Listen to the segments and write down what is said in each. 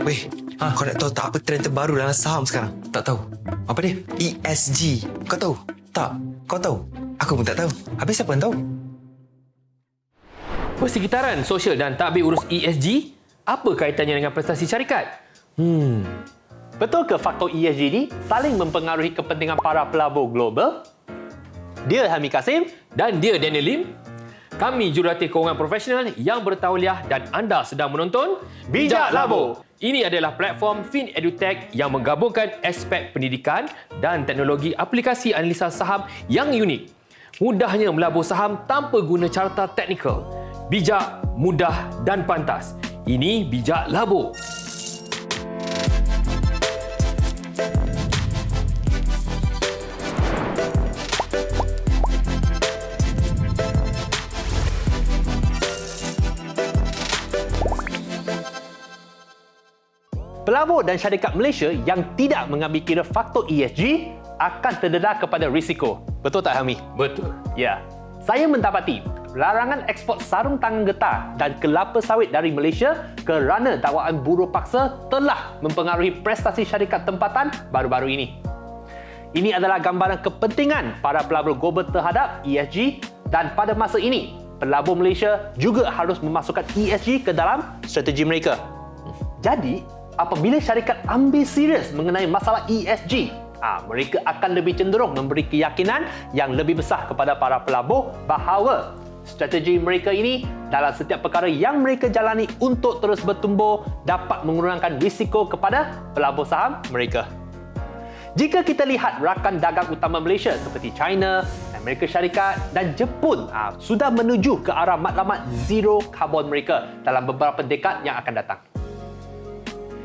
Weh, kau nak tahu tak apa trend terbaru dalam saham sekarang? Tak tahu. Apa dia? ESG. Kau tahu? Tak. Kau tahu? Aku pun tak tahu. Habis siapa yang tahu? Persekitaran sosial dan tadbir urus ESG, apa kaitannya dengan prestasi syarikat? Betul ke faktor ESG ini saling mempengaruhi kepentingan para pelabur global? Dia Helmi Kasim. Dan dia Daniel Lim. Kami jurulatih kewangan profesional yang bertauliah dan anda sedang menonton Bijak Labur. Ini adalah platform FinEduTech yang menggabungkan aspek pendidikan dan teknologi aplikasi analisa saham yang unik. Mudahnya melabur saham tanpa guna carta teknikal. Bijak, mudah dan pantas. Ini Bijak Labur. Pelabur dan syarikat Malaysia yang tidak mengambil kira faktor ESG akan terdedah kepada risiko. Betul tak, Helmi? Betul. Ya. Saya mendapati larangan ekspor sarung tangan getah dan kelapa sawit dari Malaysia kerana dakwaan buruh paksa telah mempengaruhi prestasi syarikat tempatan baru-baru ini. Ini adalah gambaran kepentingan para pelabur global terhadap ESG dan pada masa ini, pelabur Malaysia juga harus memasukkan ESG ke dalam strategi mereka. Jadi, apabila syarikat ambil serius mengenai masalah ESG, mereka akan lebih cenderung memberi keyakinan yang lebih besar kepada para pelabur bahawa strategi mereka ini dalam setiap perkara yang mereka jalani untuk terus bertumbuh dapat mengurangkan risiko kepada pelabur saham mereka. Jika kita lihat rakan dagang utama Malaysia seperti China, Amerika Syarikat dan Jepun sudah menuju ke arah matlamat zero carbon mereka dalam beberapa dekad yang akan datang.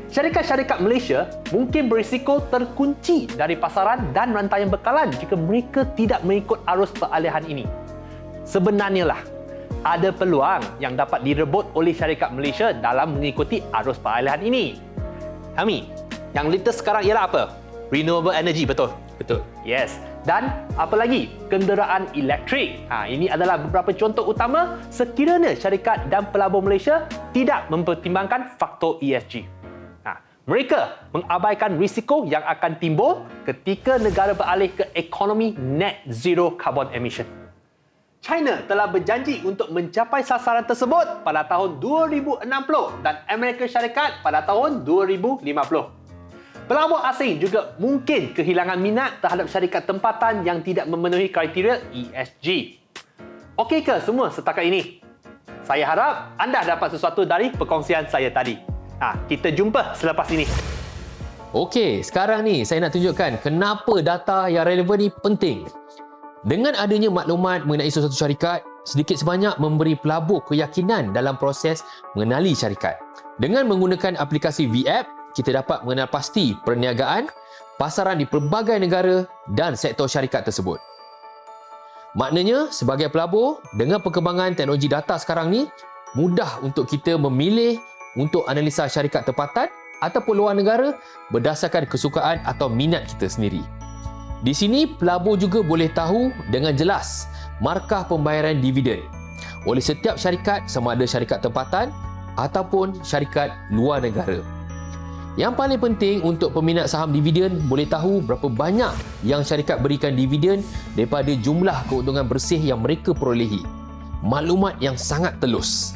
Syarikat-syarikat Malaysia mungkin berisiko terkunci dari pasaran dan rantaian bekalan jika mereka tidak mengikut arus peralihan ini. Sebenarnya lah, ada peluang yang dapat direbut oleh syarikat Malaysia dalam mengikuti arus peralihan ini. Helmi, yang latest sekarang ialah apa? Renewable energy, betul? Betul. Yes. Dan apa lagi? Kenderaan elektrik. Ini adalah beberapa contoh utama sekiranya syarikat dan pelabur Malaysia tidak mempertimbangkan faktor ESG. Mereka mengabaikan risiko yang akan timbul ketika negara beralih ke ekonomi net zero carbon emission. China telah berjanji untuk mencapai sasaran tersebut pada tahun 2060 dan Amerika Syarikat pada tahun 2050. Pelabur asing juga mungkin kehilangan minat terhadap syarikat tempatan yang tidak memenuhi kriteria ESG. Okey ke semua setakat ini? Saya harap anda dapat sesuatu dari perkongsian saya tadi. Kita jumpa selepas ini. Okey, sekarang ni saya nak tunjukkan kenapa data yang relevan ni penting. Dengan adanya maklumat mengenai sesuatu syarikat, sedikit sebanyak memberi pelabur keyakinan dalam proses mengenali syarikat. Dengan menggunakan aplikasi V-App, kita dapat mengenal pasti perniagaan, pasaran di pelbagai negara dan sektor syarikat tersebut. Maknanya, sebagai pelabur, dengan perkembangan teknologi data sekarang ni, mudah untuk kita memilih untuk analisa syarikat tempatan ataupun luar negara berdasarkan kesukaan atau minat kita sendiri. Di sini, pelabur juga boleh tahu dengan jelas markah pembayaran dividen oleh setiap syarikat sama ada syarikat tempatan ataupun syarikat luar negara. Yang paling penting untuk peminat saham dividen boleh tahu berapa banyak yang syarikat berikan dividen daripada jumlah keuntungan bersih yang mereka perolehi. Maklumat yang sangat telus.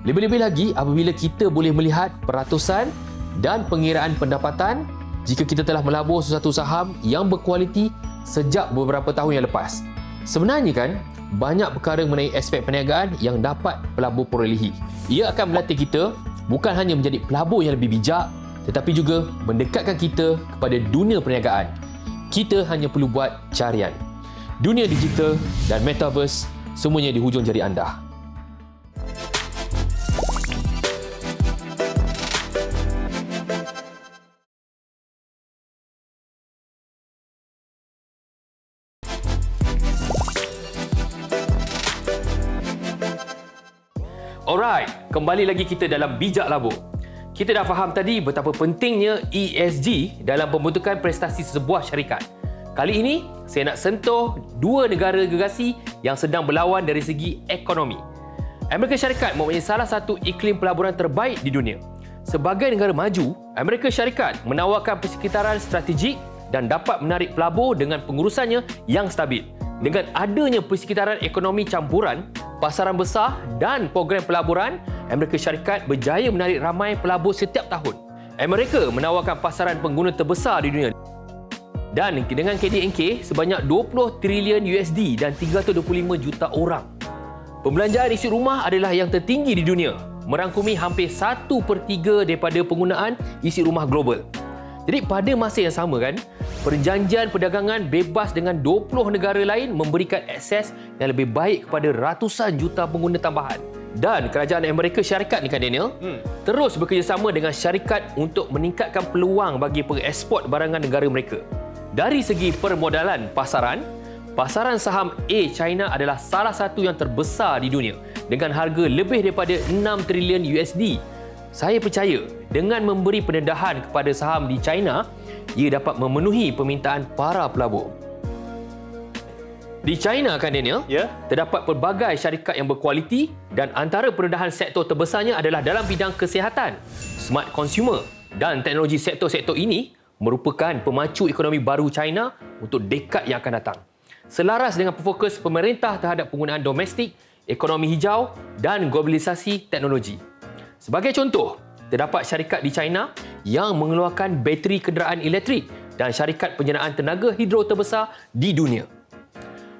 Lebih-lebih lagi apabila kita boleh melihat peratusan dan pengiraan pendapatan jika kita telah melabur sesuatu saham yang berkualiti sejak beberapa tahun yang lepas. Sebenarnya kan, banyak perkara mengenai aspek perniagaan yang dapat pelabur perolehi. Ia akan melatih kita bukan hanya menjadi pelabur yang lebih bijak, tetapi juga mendekatkan kita kepada dunia perniagaan. Kita hanya perlu buat carian. Dunia digital dan metaverse semuanya di hujung jari anda. Alright, kembali lagi kita dalam Bijak Labur. Kita dah faham tadi betapa pentingnya ESG dalam pembentukan prestasi sebuah syarikat. Kali ini, saya nak sentuh dua negara gergasi yang sedang berlawan dari segi ekonomi. Amerika Syarikat mempunyai salah satu iklim pelaburan terbaik di dunia. Sebagai negara maju, Amerika Syarikat menawarkan persekitaran strategik dan dapat menarik pelabur dengan pengurusannya yang stabil. Dengan adanya persekitaran ekonomi campuran, pasaran besar dan program pelaburan, Amerika Syarikat berjaya menarik ramai pelabur setiap tahun. Amerika menawarkan pasaran pengguna terbesar di dunia. Dan dengan KDNK sebanyak 20 trilion USD dan 325 juta orang. Pembelanjaan isi rumah adalah yang tertinggi di dunia, merangkumi hampir 1/3 daripada penggunaan isi rumah global. Jadi pada masa yang sama kan, perjanjian perdagangan bebas dengan 20 negara lain memberikan akses yang lebih baik kepada ratusan juta pengguna tambahan. Dan kerajaan Amerika Syarikat ni kan Daniel, terus bekerjasama dengan syarikat untuk meningkatkan peluang bagi pengeksport barangan negara mereka. Dari segi permodalan pasaran saham A China adalah salah satu yang terbesar di dunia dengan harga lebih daripada 6 trilion USD. Saya percaya dengan memberi pendedahan kepada saham di China, ia dapat memenuhi permintaan para pelabur. Di China kan Daniel, terdapat pelbagai syarikat yang berkualiti dan antara pendedahan sektor terbesarnya adalah dalam bidang kesihatan, smart consumer dan teknologi. Sektor-sektor ini merupakan pemacu ekonomi baru China untuk dekad yang akan datang. Selaras dengan fokus pemerintah terhadap penggunaan domestik, ekonomi hijau dan globalisasi teknologi. Sebagai contoh, terdapat syarikat di China yang mengeluarkan bateri kenderaan elektrik dan syarikat penjenaan tenaga hidro terbesar di dunia.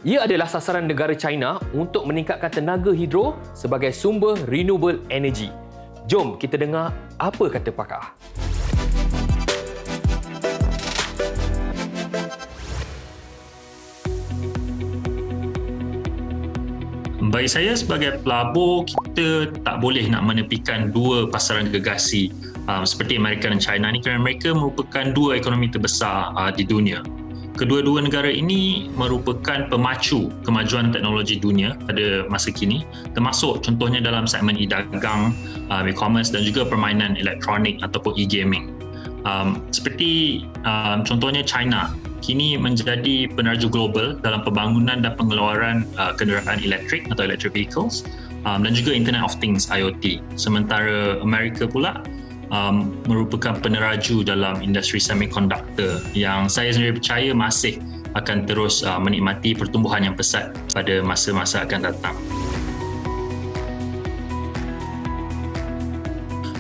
Ia adalah sasaran negara China untuk meningkatkan tenaga hidro sebagai sumber renewable energy. Jom kita dengar apa kata pakar. Bagi saya sebagai pelabur, kita tak boleh nak menepikan dua pasaran gergasi seperti Amerika dan China ni kerana mereka merupakan dua ekonomi terbesar di dunia. Kedua-dua negara ini merupakan pemacu kemajuan teknologi dunia pada masa kini, termasuk contohnya dalam segmen e-dagang, e-commerce dan juga permainan elektronik ataupun e-gaming. Seperti contohnya China kini menjadi peneraju global dalam pembangunan dan pengeluaran kenderaan elektrik atau electric vehicles dan juga Internet of Things IoT. Sementara Amerika pula merupakan peneraju dalam industri semiconductor yang saya sendiri percaya masih akan terus menikmati pertumbuhan yang pesat pada masa-masa akan datang.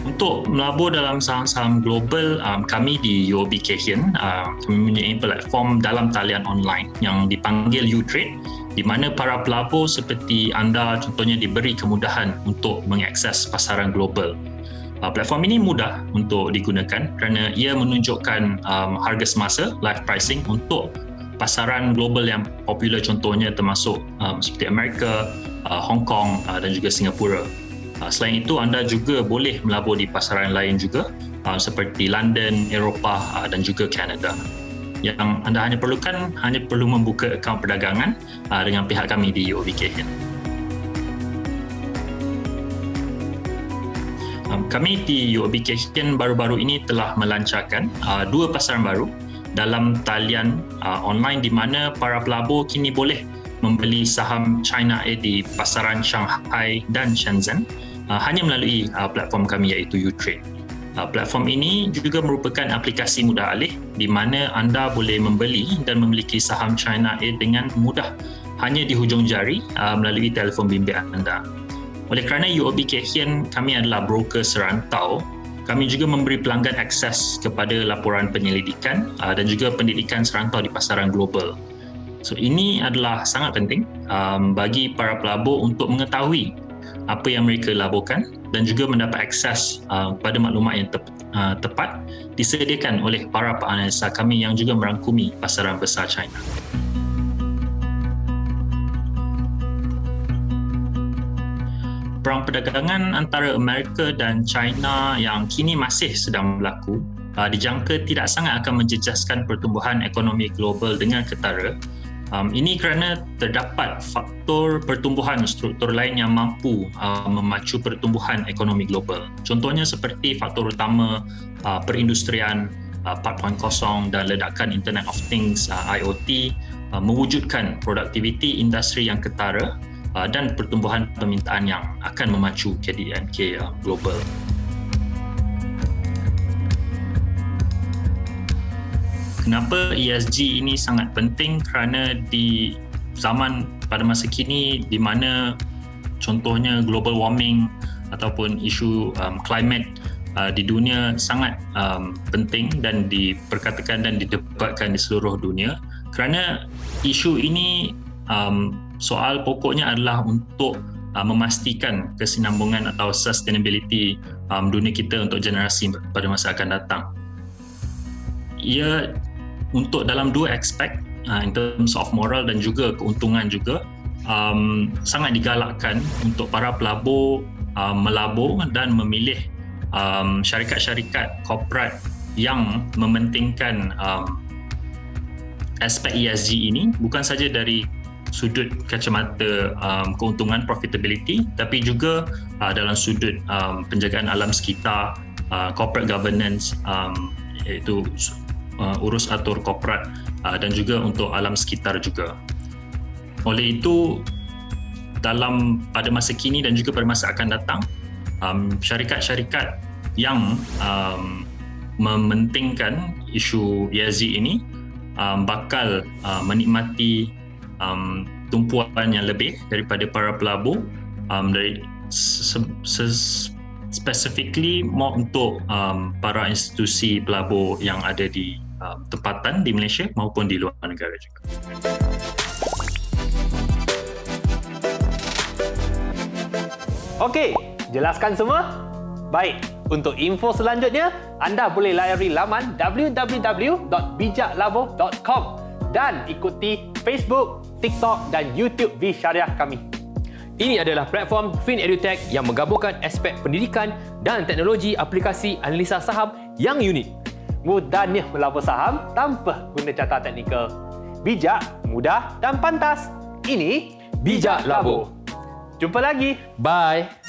Untuk melabur dalam saham-saham global, kami di UOB Kay Hian mempunyai platform dalam talian online yang dipanggil U-Trade, di mana para pelabur seperti anda contohnya diberi kemudahan untuk mengakses pasaran global. Platform ini mudah untuk digunakan kerana ia menunjukkan harga semasa, live pricing untuk pasaran global yang popular contohnya termasuk seperti Amerika, Hong Kong dan juga Singapura. Selain itu, anda juga boleh melabur di pasaran lain juga seperti London, Eropah dan juga Kanada. Yang anda hanya perlu membuka akaun perdagangan dengan pihak kami di UOB Kay Hian. Kami di UOB Kay Hian baru-baru ini telah melancarkan dua pasaran baru dalam talian online di mana para pelabur kini boleh membeli saham China A di pasaran Shanghai dan Shenzhen hanya melalui platform kami iaitu U-Trade. Platform ini juga merupakan aplikasi mudah alih di mana anda boleh membeli dan memiliki saham China A dengan mudah hanya di hujung jari melalui telefon bimbit anda. Oleh kerana UOB Kay Hian kami adalah broker serantau, kami juga memberi pelanggan akses kepada laporan penyelidikan dan juga pendidikan serantau di pasaran global. So ini adalah sangat penting bagi para pelabur untuk mengetahui apa yang mereka laburkan dan juga mendapat akses pada maklumat yang tepat disediakan oleh para penganalisa kami yang juga merangkumi pasaran besar China. Perang perdagangan antara Amerika dan China yang kini masih sedang berlaku dijangka tidak sangat akan menjejaskan pertumbuhan ekonomi global dengan ketara. Ini kerana terdapat faktor pertumbuhan struktur lain yang mampu memacu pertumbuhan ekonomi global. Contohnya seperti faktor utama perindustrian 4.0 dan ledakan Internet of Things IoT mewujudkan produktiviti industri yang ketara dan pertumbuhan permintaan yang akan memacu KDNK global. Kenapa ESG ini sangat penting? Kerana di zaman pada masa kini di mana contohnya global warming ataupun isu climate di dunia sangat penting dan diperkatakan dan didebatkan di seluruh dunia, kerana isu ini soal pokoknya adalah untuk memastikan kesinambungan atau sustainability dunia kita untuk generasi pada masa akan datang. Ia untuk dalam dua aspek, in terms of moral dan juga keuntungan juga, sangat digalakkan untuk para pelabur melabur dan memilih syarikat-syarikat korporat yang mementingkan aspek ESG ini, bukan saja dari sudut kacamata keuntungan profitability, tapi juga dalam sudut penjagaan alam sekitar, corporate governance, iaitu urus atur korporat, dan juga untuk alam sekitar juga. Oleh itu, pada masa kini dan juga pada masa akan datang, syarikat-syarikat yang mementingkan isu ESG ini bakal menikmati tumpuan yang lebih daripada para pelabur, dari specifically more untuk para institusi pelabur yang ada di tempatan di Malaysia maupun di luar negara juga. Okey, jelaskan semua? Baik, untuk info selanjutnya, anda boleh layari laman www.bijaklabur.com dan ikuti Facebook, TikTok dan YouTube V-Syariah kami. Ini adalah platform FinEduTech yang menggabungkan aspek pendidikan dan teknologi aplikasi analisa saham yang unik. Mudahnya melabur saham tanpa guna carta teknikal. Bijak, mudah dan pantas. Ini Bijak Labur. Jumpa lagi. Bye.